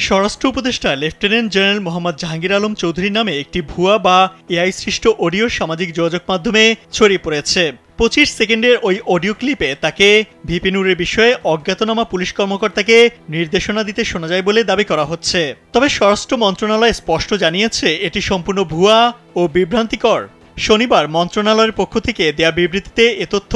স্বরাষ্ট্র উপদেষ্টা lieutenant general Mohammad Jahangir Alam চৌধুরীর নামে একটি ভুয়া বা এআই সৃষ্ট অডিও সামাজিক যোগাযোগ মাধ্যমে ছড়িয়ে পড়েছে। 25 সেকেন্ডের ওই অডিও ক্লিপে তাকে ভিপি নূরের বিষয়ে অজ্ঞাতনামা পুলিশ কর্মকর্তাকে নির্দেশনা দিতে শোনা যায় বলে দাবি করা হচ্ছে। তবে স্বরাষ্ট্র মন্ত্রণালয় স্পষ্ট জানিয়েছে এটি সম্পূর্ণ ভুয়া ও বিভ্রান্তিকর। শনিবার মন্ত্রণালয়ের পক্ষ থেকে দেয়া বিবৃতিতে এ তথ্য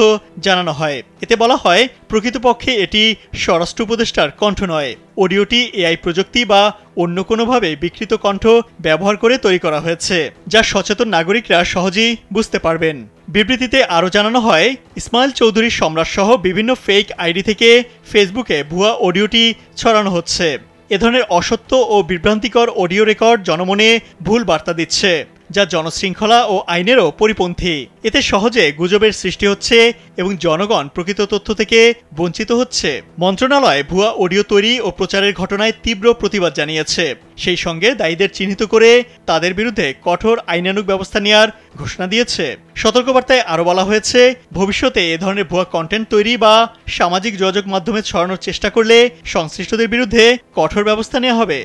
জানানো হয়। এতে বলা হয়, প্রকৃতপক্ষে এটি স্বরাষ্ট্র উপদেষ্টার কণ্ঠ নয়। অডিওটি এআই প্রযুক্তি বা অন্য কোনোভাবে বিকৃত কণ্ঠ ব্যবহার করে তৈরি করা হয়েছে, যা সচেতন নাগরিকরা সহজেই বুঝতে পারবেন। বিবৃতিতে আরও জানানো হয়, ইসমাইল চৌধুরী সম্রাট সহ বিভিন্ন ফেক আইডি থেকে ফেসবুকে ভুয়া অডিওটি ছড়ানো হচ্ছে। এ ধরনের অসত্য ও বিভ্রান্তিকর অডিও রেকর্ড জনমনে ভুল বার্তা দিচ্ছে, যা জনশৃঙ্খলা ও আইনেরও পরিপন্থী। এতে সহজে গুজবের সৃষ্টি হচ্ছে এবং জনগণ প্রকৃত তথ্য থেকে বঞ্চিত হচ্ছে। মন্ত্রণালয় ভুয়া অডিও তৈরি ও প্রচারের ঘটনায় তীব্র প্রতিবাদ জানিয়েছে। সেই সঙ্গে দায়ীদের চিহ্নিত করে তাদের বিরুদ্ধে কঠোর আইনানুগ ব্যবস্থা নেওয়ার ঘোষণা দিয়েছে। সতর্কবার্তায় আরও বলা হয়েছে, ভবিষ্যতে এ ধরনের ভুয়া কন্টেন্ট তৈরি বা সামাজিক যোগাযোগ মাধ্যমে ছড়ানোর চেষ্টা করলে সংশ্লিষ্টদের বিরুদ্ধে কঠোর ব্যবস্থা নেওয়া হবে।